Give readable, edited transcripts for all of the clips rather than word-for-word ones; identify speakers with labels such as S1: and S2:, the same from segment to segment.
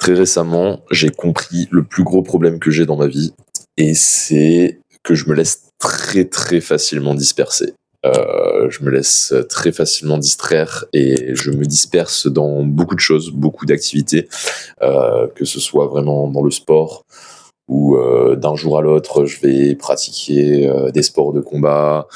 S1: très récemment, j'ai compris le plus gros problème que j'ai dans ma vie, et c'est que je me laisse très très facilement disperser. Je me laisse très facilement distraire et je me disperse dans beaucoup de choses, beaucoup d'activités, que ce soit vraiment dans le sport où d'un jour à l'autre je vais pratiquer des sports de combat,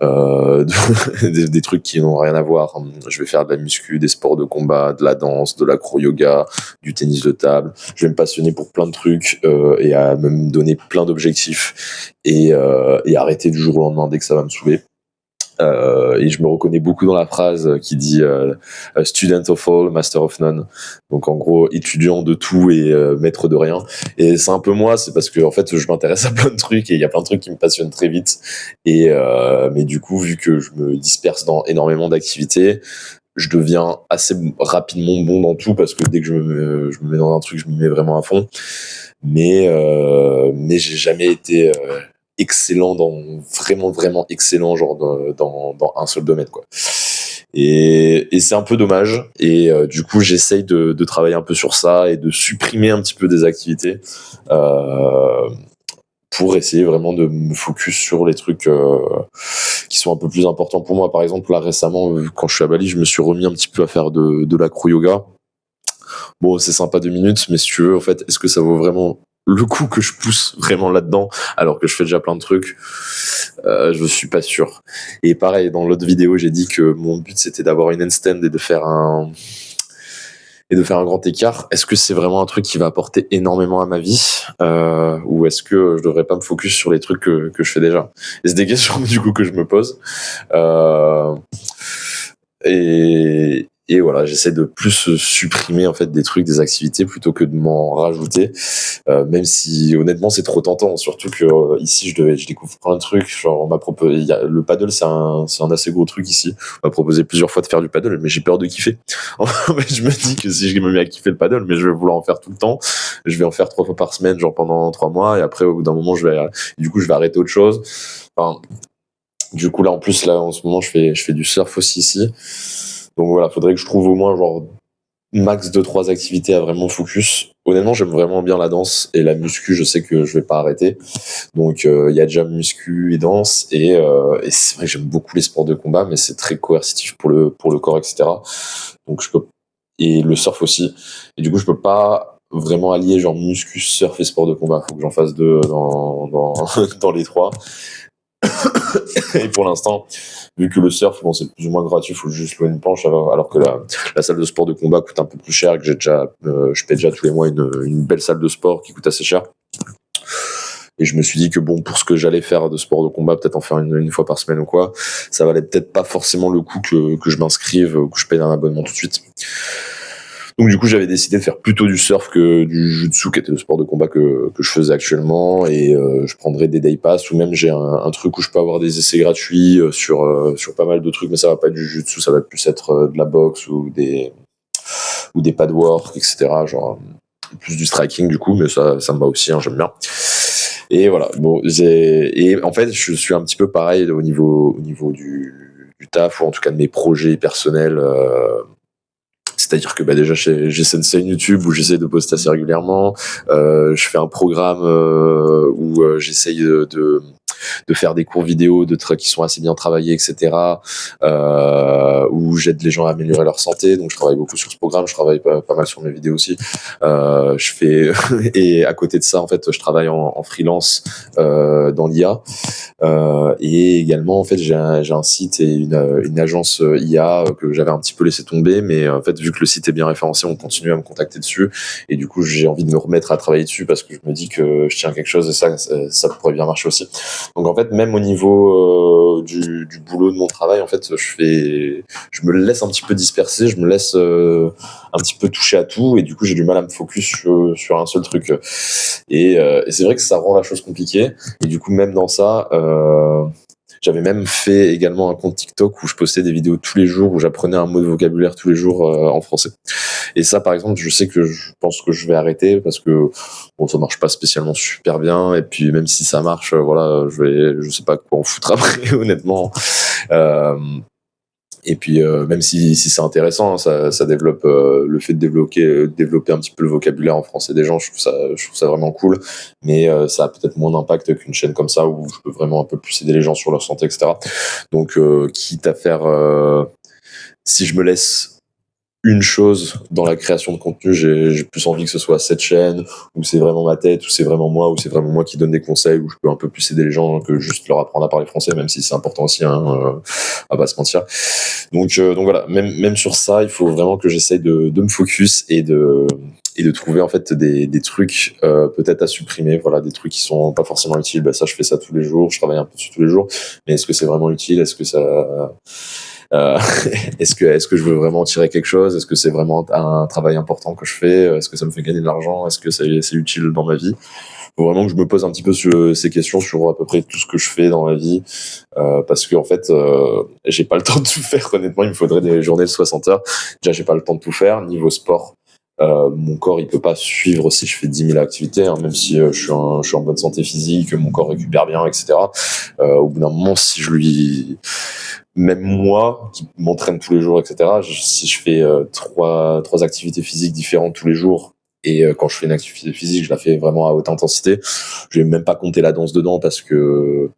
S1: des trucs qui n'ont rien à voir. Je vais faire de la muscu, des sports de combat, de la danse, de l'acro-yoga, du tennis de table. Je vais me passionner pour plein de trucs et à me donner plein d'objectifs et arrêter du jour au lendemain dès que ça va me saouler. Et je me reconnais beaucoup dans la phrase qui dit student of all, master of none. Donc en gros, étudiant de tout et maître de rien. Et c'est un peu moi, c'est parce que en fait, je m'intéresse à plein de trucs et il y a plein de trucs qui me passionnent très vite. Et mais du coup, vu que je me disperse dans énormément d'activités, je deviens assez rapidement bon dans tout parce que dès que je me mets dans un truc, je m'y mets vraiment à fond. Mais j'ai jamais été excellent vraiment excellent genre dans un seul domaine, quoi. Et c'est un peu dommage, et du coup j'essaye de travailler un peu sur ça et de supprimer un petit peu des activités euh, pour essayer vraiment de me focus sur les trucs qui sont un peu plus importants pour moi. Par exemple, là récemment, quand je suis à Bali, je me suis remis un petit peu à faire de l'acro-yoga. Bon, c'est sympa 2 minutes, mais si tu veux, en fait, est-ce que ça vaut vraiment le coup que je pousse vraiment là-dedans, alors que je fais déjà plein de trucs? Je suis pas sûr. Et pareil, dans l'autre vidéo, j'ai dit que mon but, c'était d'avoir une handstand et de faire un grand écart. Est-ce que c'est vraiment un truc qui va apporter énormément à ma vie, ou est-ce que je devrais pas me focus sur les trucs que je fais déjà? Et c'est des questions du coup que je me pose. Euh, et voilà, j'essaie de plus supprimer en fait des trucs, des activités plutôt que de m'en rajouter. Même si honnêtement c'est trop tentant, surtout que ici je découvre plein de trucs. Genre on m'a proposé, le paddle, c'est un assez gros truc ici. On m'a proposé plusieurs fois de faire du paddle, mais j'ai peur de kiffer. En fait, je me dis que si je me mets à kiffer le paddle, mais je vais vouloir en faire tout le temps. Je vais en faire 3 fois par semaine, genre pendant 3 mois, et après au bout d'un moment du coup je vais arrêter autre chose. Enfin, du coup là en plus là en ce moment je fais du surf aussi ici. Donc voilà, faudrait que je trouve au moins genre max de 3 activités à vraiment focus. Honnêtement, j'aime vraiment bien la danse et la muscu, je sais que je vais pas arrêter. Donc il y a déjà muscu et danse, et c'est vrai que j'aime beaucoup les sports de combat, mais c'est très coercitif pour le corps, etc. Donc je peux, et le surf aussi. Et du coup, je peux pas vraiment allier genre muscu, surf et sport de combat. Faut que j'en fasse deux dans les trois. Et pour l'instant, vu que le surf, bon, c'est plus ou moins gratuit, il faut juste louer une planche, alors que la salle de sport de combat coûte un peu plus cher, que je paie déjà tous les mois une belle salle de sport qui coûte assez cher. Et je me suis dit que bon, pour ce que j'allais faire de sport de combat, peut-être en faire une fois par semaine ou quoi, ça valait peut-être pas forcément le coup que je m'inscrive, que je paye un abonnement tout de suite. Donc du coup, j'avais décidé de faire plutôt du surf que du jiu-jitsu, qui était le sport de combat que je faisais actuellement, et je prendrais des day pass, ou même j'ai un truc où je peux avoir des essais gratuits sur pas mal de trucs, mais ça va pas être du jiu-jitsu, ça va plus être de la boxe ou des pad work, etc. Genre plus du striking du coup, mais ça me va aussi, hein, j'aime bien. Et voilà, bon, et en fait, je suis un petit peu pareil au niveau du taf, ou en tout cas de mes projets personnels. C'est-à-dire que bah, déjà j'ai cette chaîne YouTube où j'essaie de poster assez régulièrement. Je fais un programme où j'essaye de faire des cours vidéo de trucs qui sont assez bien travaillés, etc. Où j'aide les gens à améliorer leur santé. Donc je travaille beaucoup sur ce programme. Je travaille pas mal sur mes vidéos aussi. Je fais et à côté de ça, en fait, je travaille en freelance dans l'IA. Et également, en fait, j'ai un site et une agence IA que j'avais un petit peu laissé tomber, mais en fait, vu que le site est bien référencé, on continue à me contacter dessus. Et du coup, j'ai envie de me remettre à travailler dessus parce que je me dis que je tiens à quelque chose, et ça pourrait bien marcher aussi. Donc en fait, même au niveau du boulot de mon travail, en fait, je me laisse un petit peu disperser, je me laisse un petit peu toucher à tout, et du coup, j'ai du mal à me focus sur un seul truc. Et c'est vrai que ça rend la chose compliquée. Et du coup, même dans ça, j'avais même fait également un compte TikTok où je postais des vidéos tous les jours, où j'apprenais un mot de vocabulaire tous les jours en français. Et ça, par exemple, je sais que je pense que je vais arrêter parce que bon, ça marche pas spécialement super bien. Et puis même si ça marche, voilà, je sais pas quoi en foutre après, honnêtement. Euh, Et puis même si c'est intéressant, hein, ça développe le fait de développer un petit peu le vocabulaire en français des gens, je trouve ça vraiment cool. Mais ça a peut-être moins d'impact qu'une chaîne comme ça où je peux vraiment un peu plus aider les gens sur leur santé, etc. Donc quitte à faire, si je me laisse une chose dans la création de contenu, j'ai plus envie que ce soit cette chaîne où c'est vraiment ma tête, où c'est vraiment moi, qui donne des conseils, où je peux un peu plus aider les gens que juste leur apprendre à parler français, même si c'est important aussi, hein, à pas se mentir. Donc voilà, même sur ça, il faut vraiment que j'essaye de me focus et de trouver en fait des trucs peut-être à supprimer, voilà, des trucs qui sont pas forcément utiles. Ça, je fais ça tous les jours, je travaille un peu dessus tous les jours, mais est-ce que c'est vraiment utile? Est-ce que ça euh, est-ce que je veux vraiment tirer quelque chose? Est-ce que c'est vraiment un travail important que je fais? Est-ce que ça me fait gagner de l'argent? Est-ce que c'est utile dans ma vie? Faut vraiment que je me pose un petit peu sur ces questions sur à peu près tout ce que je fais dans ma vie, parce que en fait, j'ai pas le temps de tout faire. Honnêtement, il me faudrait des journées de 60 heures. Déjà, j'ai pas le temps de tout faire. Niveau sport, mon corps il peut pas suivre si je fais 10 000 activités, hein, même si je suis en bonne santé physique, mon corps récupère bien, etc. Au bout d'un moment, si je lui même moi qui m'entraîne tous les jours, etc. Si je fais trois activités physiques différentes tous les jours, et quand je fais une activité physique, je la fais vraiment à haute intensité. Je vais même pas compter la danse dedans parce que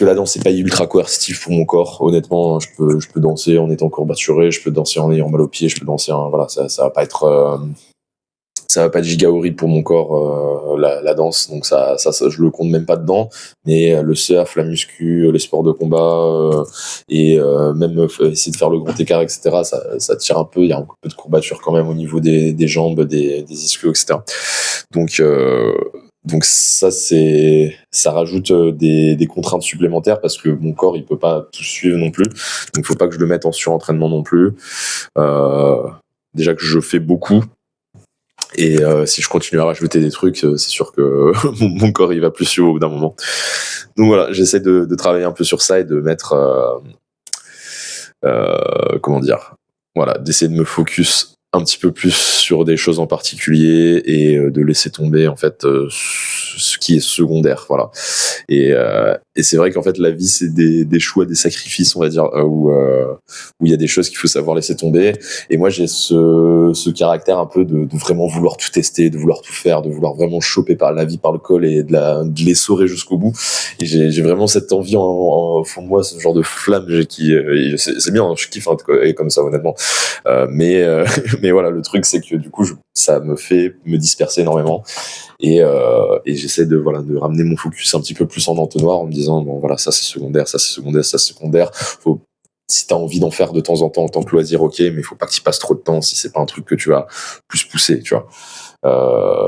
S1: la danse c'est pas ultra coercitif pour mon corps. Honnêtement, je peux danser en étant courbaturé, je peux danser en ayant mal aux pieds, je peux danser voilà, ça va pas être giga horrible pour mon corps, la danse, donc ça je le compte même pas dedans. Mais le surf, la muscu, les sports de combat, et même essayer de faire le grand écart, etc., ça tire un peu. Il y a un peu de courbature quand même au niveau des jambes, des ischios, etc. Donc ça rajoute des contraintes supplémentaires parce que mon corps il peut pas tout suivre non plus. Donc faut pas que je le mette en surentraînement non plus. Déjà que je fais beaucoup. Et si je continue à rajouter des trucs, c'est sûr que mon corps il va plus suivre au bout d'un moment. Donc voilà, j'essaie de travailler un peu sur ça et de mettre, comment dire, voilà, d'essayer de me focus un petit peu plus sur des choses en particulier et de laisser tomber en fait ce qui est secondaire, voilà. Et c'est vrai qu'en fait la vie c'est des choix, des sacrifices, on va dire, où il y a des choses qu'il faut savoir laisser tomber. Et moi j'ai ce caractère un peu de vraiment vouloir tout tester, de vouloir tout faire, de vouloir vraiment choper par la vie par le col et de l'essorer jusqu'au bout. Et j'ai vraiment cette envie au fond de moi, ce genre de flamme c'est bien, hein, je kiffe, hein, et comme ça honnêtement. Mais voilà, le truc c'est que du coup ça me fait me disperser énormément. Et j'essaie de ramener mon focus un petit peu plus en entonnoir en me disant bon voilà, ça c'est secondaire, ça c'est secondaire, ça c'est secondaire. Si t'as envie d'en faire de temps en temps en tant que loisir, ok, mais il faut pas que tu passes trop de temps si c'est pas un truc que tu vas plus pousser, tu vois.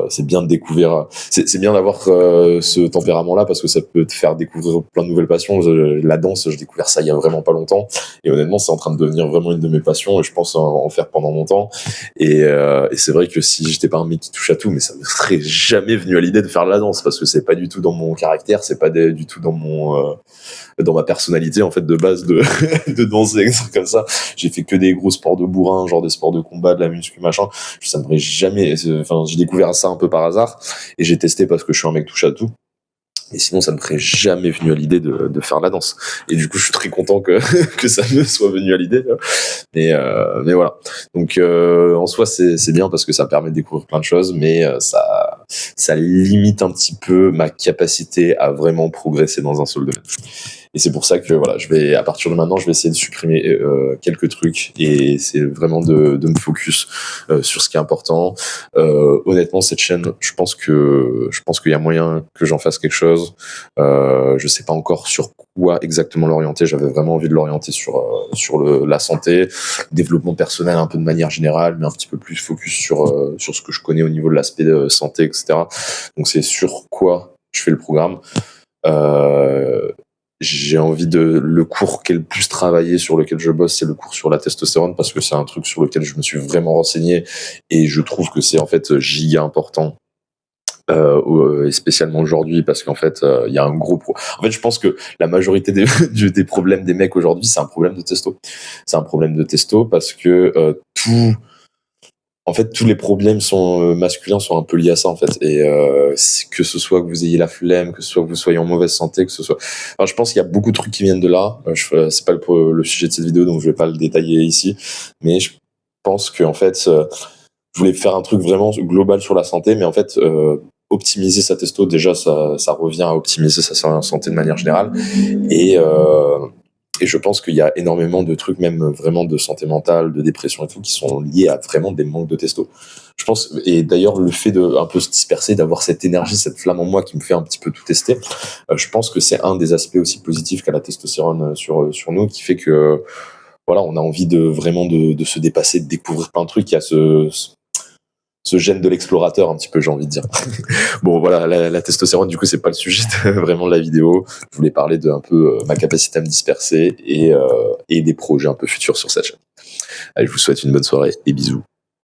S1: C'est bien de découvrir, c'est bien d'avoir ce tempérament-là parce que ça peut te faire découvrir plein de nouvelles passions. La danse, j'ai découvert ça il y a vraiment pas longtemps et honnêtement, c'est en train de devenir vraiment une de mes passions et je pense en faire pendant longtemps. Et c'est vrai que si j'étais pas un mec qui touche à tout, mais ça me serait jamais venu à l'idée de faire de la danse parce que c'est pas du tout dans mon caractère, c'est pas du tout dans ma personnalité en fait de base de de danser des trucs comme ça. J'ai fait que des gros sports de bourrin, genre des sports de combat, de la muscu, machin. Ça m'aurait jamais, enfin j'ai découvert ça un peu par hasard et j'ai testé parce que je suis un mec touche à tout. Et sinon, ça me serait jamais venu à l'idée de faire de la danse. Et du coup, je suis très content que que ça me soit venu à l'idée. Mais voilà. Donc en soi, c'est bien parce que ça permet de découvrir plein de choses, mais ça limite un petit peu ma capacité à vraiment progresser dans un seul domaine. Et c'est pour ça que voilà, à partir de maintenant, je vais essayer de supprimer quelques trucs et c'est vraiment de me focus sur ce qui est important. Honnêtement, cette chaîne, je pense qu'il y a moyen que j'en fasse quelque chose. Je sais pas encore sur quoi exactement l'orienter. J'avais vraiment envie de l'orienter sur la santé, développement personnel un peu de manière générale, mais un petit peu plus focus sur ce que je connais au niveau de l'aspect de santé, etc. Donc c'est sur quoi je fais le programme. J'ai envie le cours qui est le plus travaillé, sur lequel je bosse, c'est le cours sur la testostérone parce que c'est un truc sur lequel je me suis vraiment renseigné et je trouve que c'est en fait giga important. Et spécialement aujourd'hui parce qu'en fait il y a un gros en fait je pense que la majorité des problèmes des mecs aujourd'hui c'est un problème de testo parce que tout en fait, tous les problèmes masculins sont un peu liés à ça, en fait. Et que ce soit que vous ayez la flemme, que ce soit que vous soyez en mauvaise santé, que ce soit... Enfin, je pense qu'il y a beaucoup de trucs qui viennent de là. C'est pas le sujet de cette vidéo, donc je vais pas le détailler ici. Mais je pense que, en fait, je voulais faire un truc vraiment global sur la santé, mais en fait... optimiser sa testo, déjà, ça revient à optimiser sa santé de manière générale. Et je pense qu'il y a énormément de trucs, même vraiment de santé mentale, de dépression et tout, qui sont liés à vraiment des manques de testo. Je pense, et d'ailleurs, le fait de un peu se disperser, d'avoir cette énergie, cette flamme en moi qui me fait un petit peu tout tester, je pense que c'est un des aspects aussi positifs qu'a la testostérone sur nous, qui fait que, voilà, on a envie de vraiment de se dépasser, de découvrir plein de trucs. Il y a ce gène de l'explorateur un petit peu, j'ai envie de dire. Bon, voilà, la testostérone, du coup, c'est pas le sujet vraiment de la vidéo. Je voulais parler de un peu ma capacité à me disperser et des projets un peu futurs sur cette chaîne. Allez, je vous souhaite une bonne soirée et bisous.